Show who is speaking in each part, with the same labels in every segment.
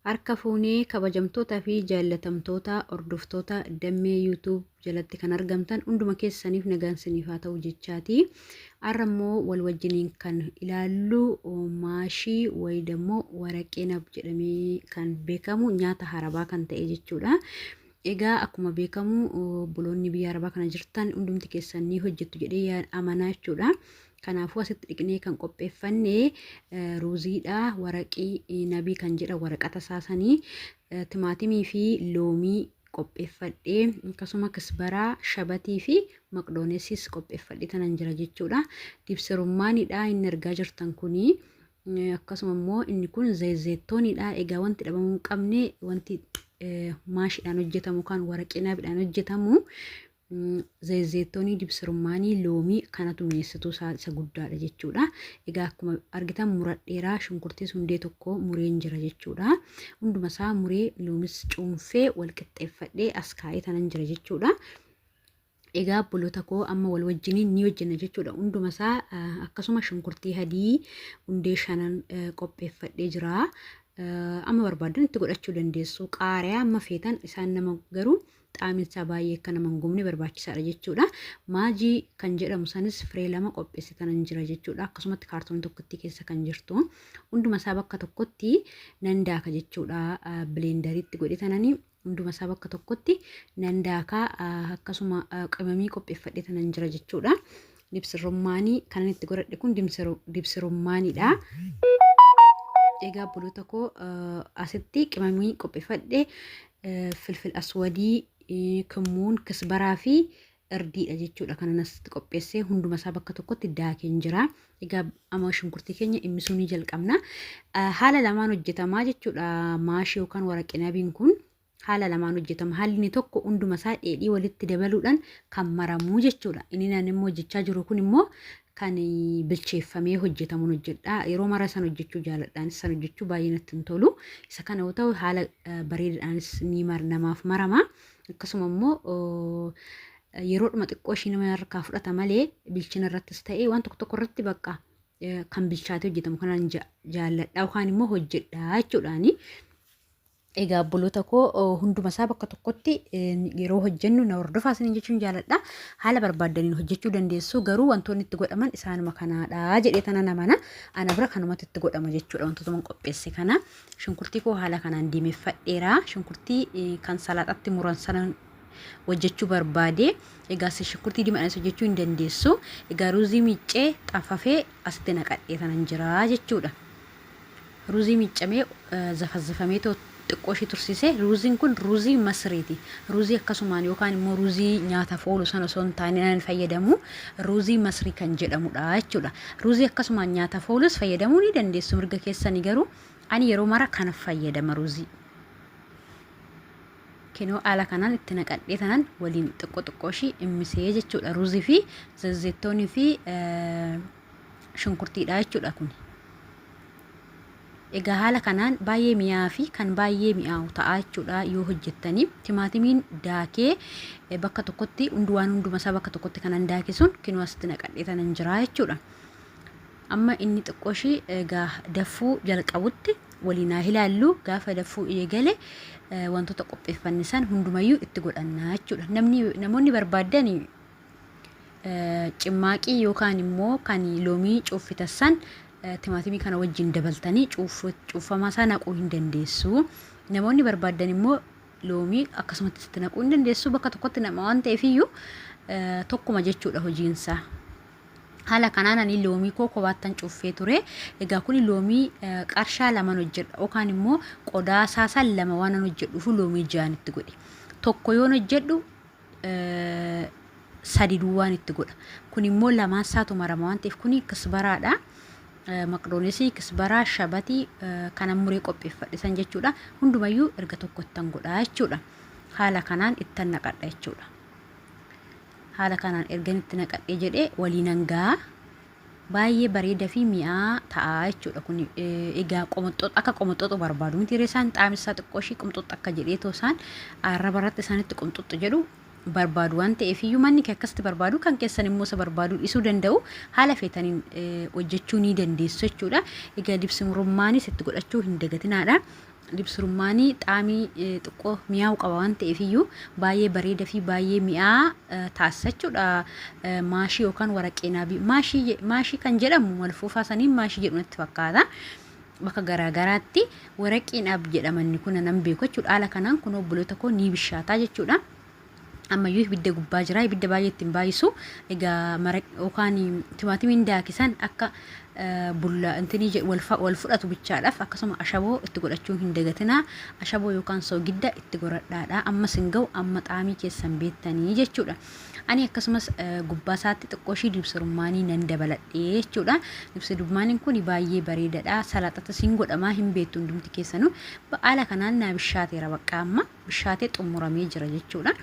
Speaker 1: Harka fuunee kabajamtootaa fi jaallatamtoota hordoftoota dammee YouTube jalatti kan argamtan hunduma keessaniif nagaan isiniif haa ta'u jechaati. Har'a immoo wal wajjiniin kan ilaallu maashii wayidammoo waraqeenab jedhamee kan beekamu nyaata harabaa kan ta'e jechuudha. Egaa akkuma beekamu buloonni biyya arabaa kana jirtan hundumti keessan ni hojjettu jedhee amanaa jechuudha. Kanaafuu asitti dhiqnee kan qopheeffanne ruuziidha. Waraqii nabii kan jedha waraqata saasanii timaatimii fi loomii qopheeffadhee akkasuma kisbaraa shabatii fi maqdoonesis qopheeffadhee tanan jira jechuudha. Dibsirummaanidha inni argaa jirtan kuni. Akkasuma immoo inni kun zayzeettoonidha. Egaa wanti dhabamuu hin qabne wanti maashiidhaan hojjetamu kan waraqii nabiidhaan hojjetamu. Zayzeettoonii dibsirummaanii loomii kanatu mi'eessituu isa guddaadha jechuudha. Egaa akkuma argitan muradheeraa shunkurtii hundee tokko mureen jira jechuudha. Hunduma isaa muree loomis cuunfee wal qixxeeffadhee as kaa'ee tanan jira jechuudha. Egaa buloota koo amma wal wajjiniin ni hojjenna jechuudha. Hunduma isaa akkasuma shunkurtii adii hundee 5 qopheeffadhee jira. Amma barbaadan itti godhachuu dandeessu. Qaariyaa amma feetan isaan nama garuu xaaminsaa baay'ee akka nama hin gubne barbaachisaadha jechuudha. Maajii kan jedhamu sanis firee 2 qopheessitanan jira jechuudha. Akkasumatti kaartoonii tokkotti keessa kan jirtu. Hunduma isaa bakka tokkotti nan daaka jechuudha. Bileendariitti godhitananii hunduma isaa bakka tokkotti nan daaka akkasuma qimamii qopheeffadhee tanan jira jechuudha. Dibsirummaanii kan itti godhadhe kun dibsirummaanidha. Egaa buloota koo asitti qimamii qopheeffadhee filfil aswadii kumuun kisbaraa fi irdiidha jechuudha. Kanan asitti qopheessee hunduma isaa bakka tokkotti daakeen jira. Egaa amma shunkurtii keenya immisuu ni jalqabna. Haala lamaan hojjetamaa jechuudha. Maashii yookaan waraqii nabiin kun haala lamaan hojjetama. Haalli inni tokko hunduma isaa dheedhii walitti dabaluudhaan kan maramuu jechuudha. Inni naan immoo hojjechaa jiru kun immoo kan bilcheeffamee hojjetamuun hojjedha. Yeroo mara san hojjechuu jaaladhaan san hojjechuu baay'ee natti hin tolu. Isa kana yoo ta'u haala bareedaadhaanis ni namaaf marama. Akkasuma immoo yeroodhuma xiqqoo ishii nama harkaa fudhata malee bilchina irrattis ta'ee waan tokko irratti bakka kan bilchaatee hojjetamu kanaan jaalladha yookaan immoo hojjedha jechuudhaani. Egaa buloota koo hunduma isaa bakka tokkotti yeroo hojjennu na hordofaa isiniin jechuun jaalladha. Haala barbaadaniin hojjechuu dandeessu garuu wantoonni itti godhaman isaanuma kanaadha jedhee tana namana ana bira kanumatti itti godhama jechuudha. Wantoota man qopheesse kana shunkurtii koo haala kanaan diimeffadheera. Shunkurtii kan salaaxatti muran sana hojjechuu barbaade. Egaa shunkurtii diimadhaan hojjechuu hin dandeessu. Egaa ruuzii miiccee xaafafee asitti naqadhee tanan jira jechuudha. Ruuzii miiccamee zafazzafamee xiqqoo ishee tursiisee ruuziin kun ruuzii masriiti. Ruuzii akkasumaan yookaan immoo ruuzii nyaataaf oolu sana osoo hin taane nan fayyadamu ruuzii masrii kan jedhamudha jechuudha. Ruuzii akkasumaan nyaataaf oolus fayyadamuu ni dandeessu mirga keessanii garuu ani yeroo mara kana fayyadama ruuzii. Kinoo haala kanaan itti naqadhee tanan waliin xiqqoo ishee immisee jechuudha. Ruuzii fi zayzeettoonii fi shunkurtiidha jechuudha kun. Egaa haala kanaan baay'ee mi'aa fi kan baay'ee mi'aawu ta'a jechuudha yoo hojjettanii. Timaatimiin daakee bakka tokkotti hunduma isaa bakka tokkotti kanan daake sun kinoo asitti naqadhee tanan jira jechuudha. Amma inni xiqqoo ishee egaa daffuu jalqabutti waliin haa ilaallu. Gaafa daffuu eegale wantoota qopheeffanne san hundumayyuu itti godhanna jechuudha. Namoonni barbaadan cimmaaqii yookaan immoo kan loomii cuuffitassan timaatimii kana wajjin dabaltanii cuufamaa isaa naquu hin dandeessu. Namoonni barbaadan immoo loomii akkasumatti itti naquu hin dandeessu. Bakka tokkotti nama waan ta'eefiyyuu tokkuma jechuudha hojiinsaa. Haala kanaan ani loomii koo kophaattan cuuffee ture. Egaa kun loomii qarshaa 2 hojjedha yookaan immoo qodaa saasaa 2 waan hojjedhuuf loomii 6 itti godhe. Tokko yoon hojjedhu 3 duwwaan itti godha. Kun immoo 2 isaatu marama waan ta'eef kun kisbaraadha. Maqdoonesii kisbaraa shabatii kanan muree qopheeffadhisan jechuudha. Hundumayyuu erga tokkottan godha jechuudha. Haala kanaan ittan naqadha jechuudha. Haala kanaan ergan itti naqadhee jedhee waliin hangaa baay'ee bareedaa fi mi'aa ta'a jechuudha. Kun egaa akka qomoxxooxu barbaadu miti reesaan xaamisaa xiqqoo ishee qomoxxooxu akka jedhee toosaan arraba irratti isaanitti qomoxxooxu jedhu barbaadu waan ta'eef iyyuu manni kee akkasitti barbaadu kan keessan immoo isa barbaadu isuu danda'u haala feetaniin hojjechuu ni dandeessu jechuudha. Egaa dibsi rummaanii itti godhachuu hin dagatinaadha. Dibsi rummaanii xaamii xiqqoo mi'aawu qaba waan ta'eef iyyuu baay'ee bareeda fi baay'ee mi'aa taasisa jechuudha. Maashii yookaan waraqeenaa maashii kan jedhamu malfuufaa saniin maashii jedhu natti fakkaata. Bakka garaagaraatti waraqeen ab jedhamanni kun nan beeku jechuudha. Haala kanaan kun obboloota koo ni bishaataa jechuudha. Ammayyuu ibidda gubbaa jira. Ibidda baay'ee ittiin baay'isu. Egaa maraq yookaan timaatimiin daakisan akka bulla intini wal fudhatu bichaadhaaf akkasuma ashaboo itti godhachuu hin dagatina. Ashaboo yookaan soogidda itti godhadhaadha. Amma singa'u amma xaamii keessan beektanii jechuudha. Ani akkasumas gubbaa isaatti xiqqoo ishii dibsi rummaanii nan dabaladhee jechuudha. Dibsi rummaaniin kun baay'ee bareedaadha. Salaaxata siin godhamaa hin beektu hundumti keessanuu. Haala kanaan naa bishaateera bakka amma bishaatee xumuramee jira jechuudha.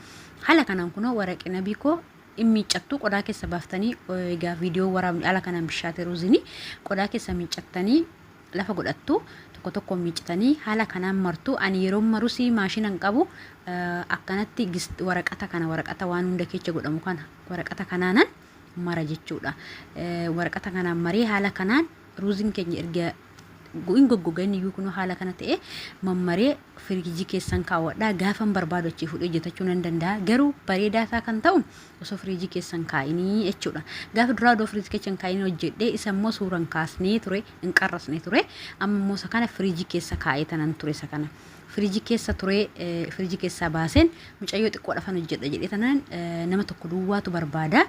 Speaker 1: Haala kanaan kunoo waraqina bikoo miiccattuu qodaa keessa baaftanii egaa viidiyoo waraabni haala kanaan bishaatee ruuzini qodaa keessa miiccattanii lafa godhattu tokko miiccatanii haala kanaan martu. Ani yeroo marusi maashinan qabu akkanatti waraqata kana waraqata waan hunda keessa godhamu kana waraqata kanaanan mara jechuudha. Waraqata kanaan maree haala kanaan ruuziin keenya erga guin goggoganii iyyuu kun haala kana ta'e mammaree firiijii keessan kaawwadhaa gaafan barbaadu achi fuudhee hojjetachuu nan danda'a. Garuu bareedaa isaa kan ta'u osoo firiijii keessan kaa'inii jechuudha. Gaafa duraa doo firiijii keessan kaa'inii hojjedhee isa immoo suuraan kaasnee ture hin qarrasne ture. Amma immoo isa kana firiijii keessa kaa'ee tanan ture isa kana. Firiijii keessa ture firiijii keessaa baaseen mucayyoo xiqqoo dhafan hojjedha jedhee tanan nama tokko duwwaatu barbaada.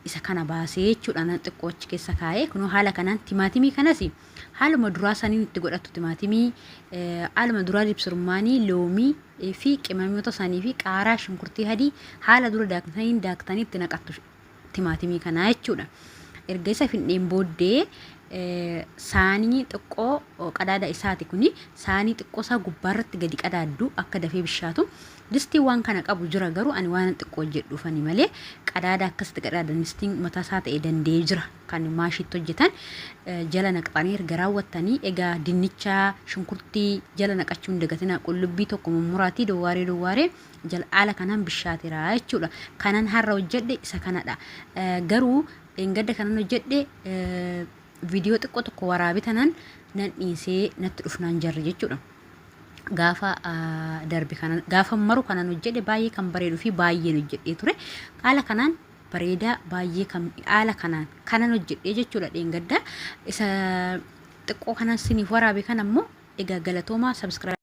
Speaker 1: Isa kana baasee jechuudha nan xiqqoo achi keessa kaa'ee kunoo haala kanaan timaatimii kanas haaluma duraa saniin itti godhatu timaatimii haaluma duraa dibsi rummaanii loomii fi qimamyoota sanii fi qaaraa shunkurtii adii haala dura daaktanii itti naqattu timaatimii kanaa jechuudha. Erga isa fixneen booddee saanii xiqqoo qadaada isaati kuni saanii xiqqoo isaa gubbaarratti gadi qadaaddu akka dafee bishaatu. Distii waan kana qabu jira garuu ani waan xiqqoo hojjedhuufani malee qadaada akkasitti qadaadan distiin mataa isaa ta'e danda'ee jira kan maashiitti hojjetan jala naqxanii erga raawwattanii egaa dinnicha shunkurtii jala naqachuu hin dagatina. Qullubbii tokko mummuraatii dowwaaree jala haala kanaan bishaateera jechuudha. Kanan har'a hojjedhe isa kanadha. Garuu engadda kanan hojjedhe viidiyoo xiqqoo tokko waraabitanan nan dhiisee natti dhufnaan jarri jechuudha. Gaafa darbe kanan gaafa maru kanan hojjedhe baay'ee kan bareeduu fi baay'een hojjedhee ture. Haala kanaan bareedaa baay'ee kan haala kanaan kanan hojjedhee jechuudha dheengadda isa xiqqoo kanan siniif waraabe kan ammoo egaa galatoomaa subscribe